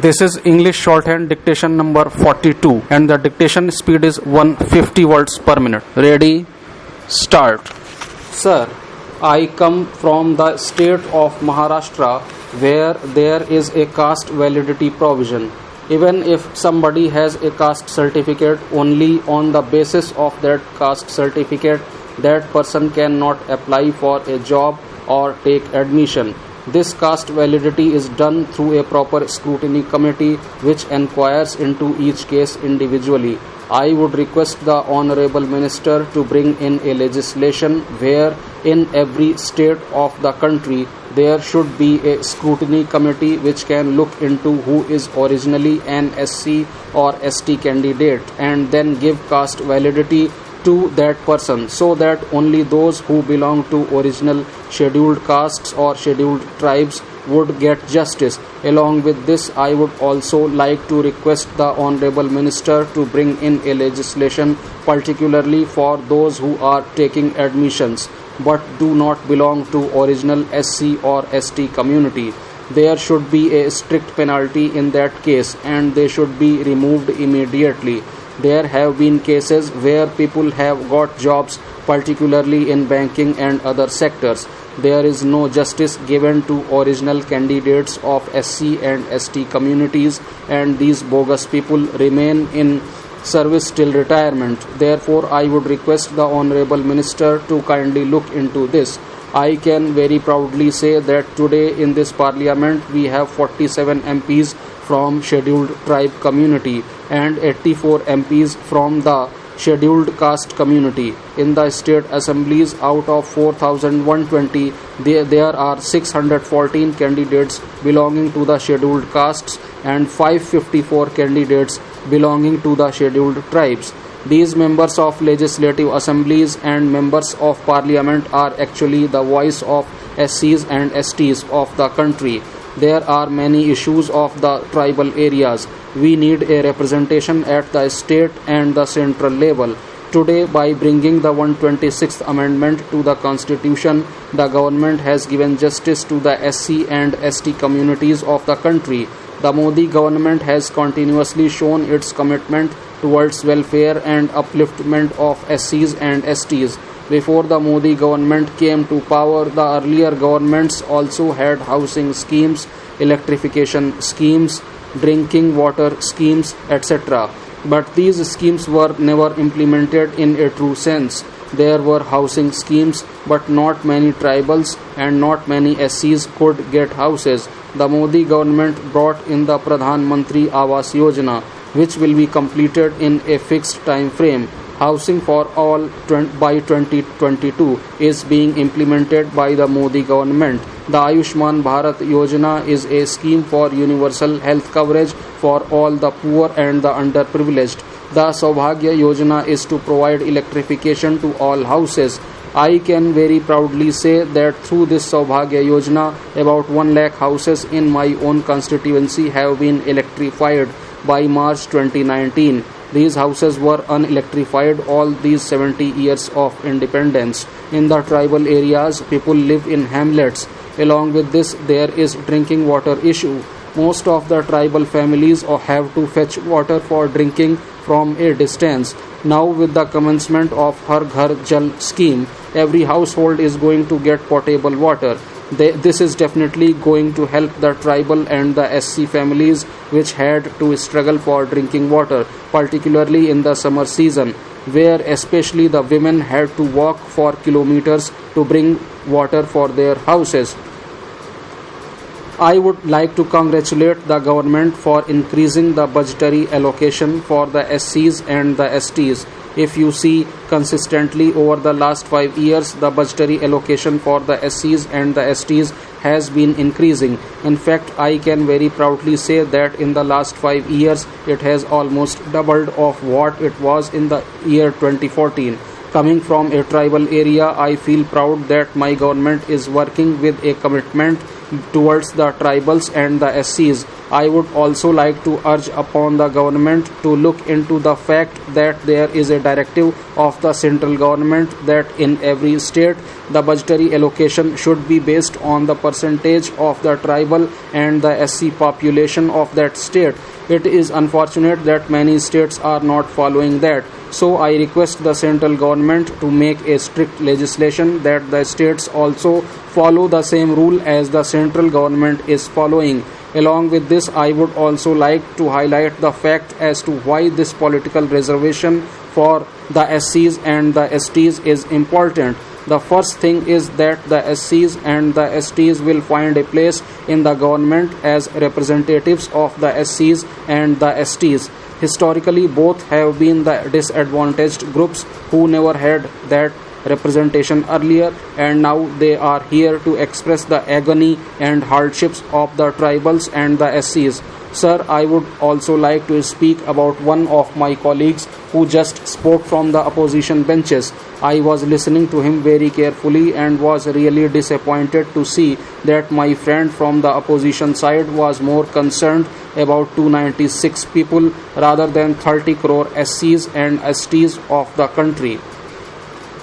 This is English shorthand dictation number 42 and the dictation speed is 150 words per minute. Ready? Start. Sir, I come from the state of Maharashtra where there is a caste validity provision. Even if somebody has a caste certificate, only on the basis of that caste certificate, that person cannot apply for a job or take admission. This caste validity is done through a proper scrutiny committee which inquires into each case individually. I would request the Honorable Minister to bring in a legislation where in every state of the country there should be a scrutiny committee which can look into who is originally an SC or ST candidate and then give caste validity to that person, so that only those who belong to original scheduled castes or scheduled tribes would get justice. Along with this, I would also like to request the Honorable Minister to bring in a legislation particularly for those who are taking admissions but do not belong to original SC or ST community. There should be a strict penalty in that case and they should be removed immediately. There have been cases where people have got jobs, particularly in banking and other sectors. There is no justice given to original candidates of SC and ST communities, and these bogus people remain in service till retirement. Therefore, I would request the Honorable Minister to kindly look into this. I can very proudly say that today in this Parliament we have 47 MPs from scheduled tribe community and 84 MPs from the scheduled caste community. In the state assemblies, out of 4,120, there are 614 candidates belonging to the scheduled castes and 554 candidates belonging to the scheduled tribes. These members of legislative assemblies and members of parliament are actually the voice of SCs and STs of the country. There are many issues of the tribal areas. We need a representation at the state and the central level. Today, by bringing the 126th Amendment to the Constitution, the government has given justice to the SC and ST communities of the country. The Modi government has continuously shown its commitment towards welfare and upliftment of SCs and STs. Before the Modi government came to power, the earlier governments also had housing schemes, electrification schemes, drinking water schemes, etc. But these schemes were never implemented in a true sense. There were housing schemes, but not many tribals and not many SCs could get houses. The Modi government brought in the Parliamentary Awas Yojana, which will be completed in a fixed time frame. Housing for all by 2022 is being implemented by the Modi government. The Ayushman Bharat Yojana is a scheme for universal health coverage for all the poor and the underprivileged. The Saubhagya Yojana is to provide electrification to all houses. I can very proudly say that through this Saubhagya Yojana, about 1 lakh houses in my own constituency have been electrified by March 2019. These houses were unelectrified all these 70 years of independence. In the tribal areas, people live in hamlets. Along with this, there is drinking water issue. Most of the tribal families have to fetch water for drinking from a distance. Now with the commencement of Har Ghar Jal scheme, every household is going to get potable water. This is definitely going to help the tribal and the SC families which had to struggle for drinking water, particularly in the summer season, where especially the women had to walk for kilometers to bring water for their houses. I would like to congratulate the government for increasing the budgetary allocation for the SCs and the STs. If you see consistently over the last 5 years, the budgetary allocation for the SCs and the STs has been increasing. In fact, I can very proudly say that in the last 5 years, it has almost doubled of what it was in the year 2014. Coming from a tribal area, I feel proud that my government is working with a commitment towards the tribals and the SCs. I would also like to urge upon the government to look into the fact that there is a directive of the central government that in every state the budgetary allocation should be based on the percentage of the tribal and the SC population of that state. It is unfortunate that many states are not following that. So I request the central government to make a strict legislation that the states also follow the same rule as the central government is following. Along with this, I would also like to highlight the fact as to why this political reservation for the SCs and the STs is important. The first thing is that the SCs and the STs will find a place in the government as representatives of the SCs and the STs. Historically, both have been the disadvantaged groups who never had that representation earlier, and now they are here to express the agony and hardships of the tribals and the SCs. Sir, I would also like to speak about one of my colleagues who just spoke from the opposition benches. I was listening to him very carefully and was really disappointed to see that my friend from the opposition side was more concerned about 296 people rather than 30 crore SCs and STs of the country.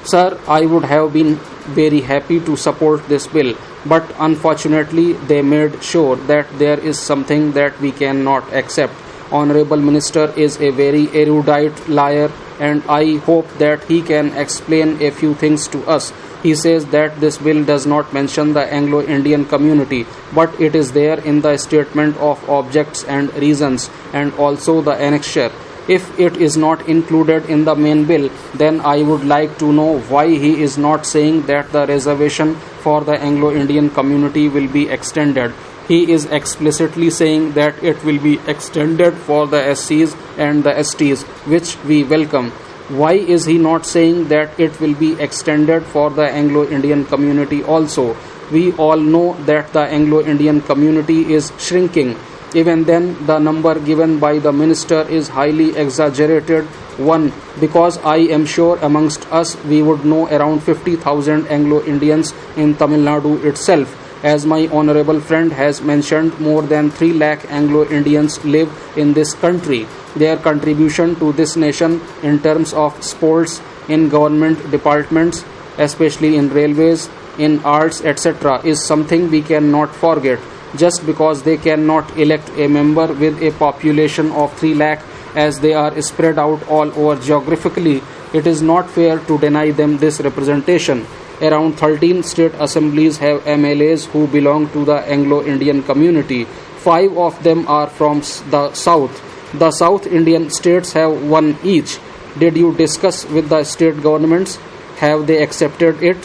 Sir, I would have been very happy to support this bill, but unfortunately they made sure that there is something that we cannot accept. Honorable Minister is a very erudite liar, and I hope that he can explain a few things to us. He says that this bill does not mention the Anglo-Indian community, but it is there in the statement of objects and reasons and also the annexure. If it is not included in the main bill, then I would like to know why he is not saying that the reservation for the Anglo-Indian community will be extended. He is explicitly saying that it will be extended for the SCs and the STs, which we welcome. Why is he not saying that it will be extended for the Anglo-Indian community also? We all know that the Anglo-Indian community is shrinking. Even then, the number given by the minister is highly exaggerated one, because I am sure amongst us we would know around 50,000 Anglo-Indians in Tamil Nadu itself. As my honorable friend has mentioned, more than 3 lakh Anglo-Indians live in this country. Their contribution to this nation in terms of sports, in government departments, especially in railways, in arts, etc., is something we cannot forget. Just because they cannot elect a member with a population of 3 lakh as they are spread out all over geographically, it is not fair to deny them this representation. Around 13 state assemblies have MLAs who belong to the Anglo-Indian community. 5 of them are from the south. The South Indian states have 1 each. Did you discuss with the state governments? Have they accepted it?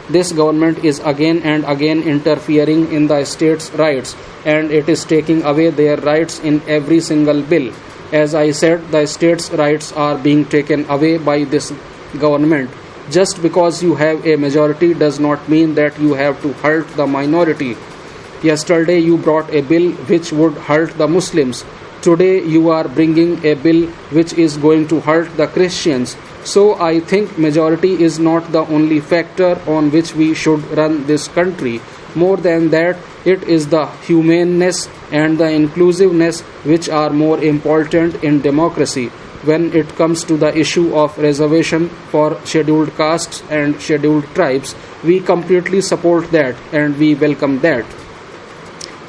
This government is again and again interfering in the states' rights, and it is taking away their rights in every single bill. As I said, the states' rights are being taken away by this government. Just because you have a majority does not mean that you have to hurt the minority. Yesterday you brought a bill which would hurt the Muslims. Today you are bringing a bill which is going to hurt the Christians. So I think majority is not the only factor on which we should run this country. More than that, it is the humaneness and the inclusiveness which are more important in democracy. When it comes to the issue of reservation for scheduled castes and scheduled tribes, we completely support that and we welcome that.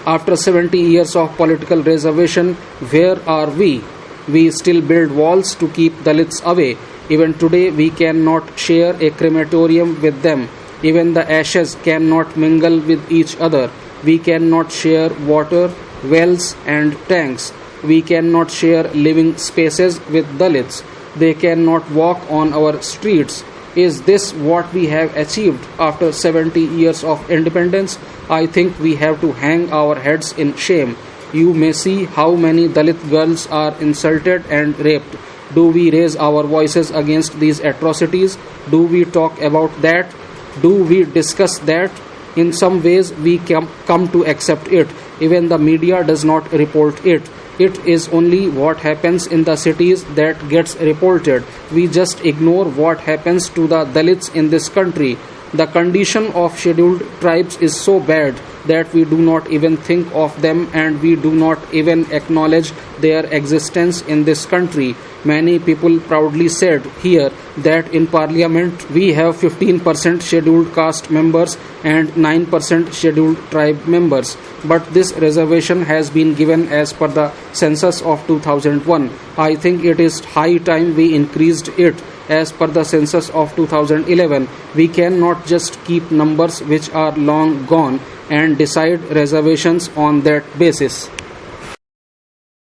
After 70 years of political reservation, where are we? We still build walls to keep Dalits away. Even today, we cannot share a crematorium with them. Even the ashes cannot mingle with each other. We cannot share water, wells and tanks. We cannot share living spaces with Dalits. They cannot walk on our streets. Is this what we have achieved after 70 years of independence? I think we have to hang our heads in shame. You may see how many Dalit girls are insulted and raped. Do we raise our voices against these atrocities? Do we talk about that? Do we discuss that? In some ways, we come to accept it. Even the media does not report it. It is only what happens in the cities that gets reported. We just ignore what happens to the Dalits in this country. The condition of scheduled tribes is so bad that we do not even think of them and we do not even acknowledge their existence in this country. Many people proudly said here that in Parliament we have 15% scheduled caste members and 9% scheduled tribe members. But this reservation has been given as per the census of 2001. I think it is high time we increased it as per the census of 2011. We cannot just keep numbers which are long gone and decide reservations on that basis.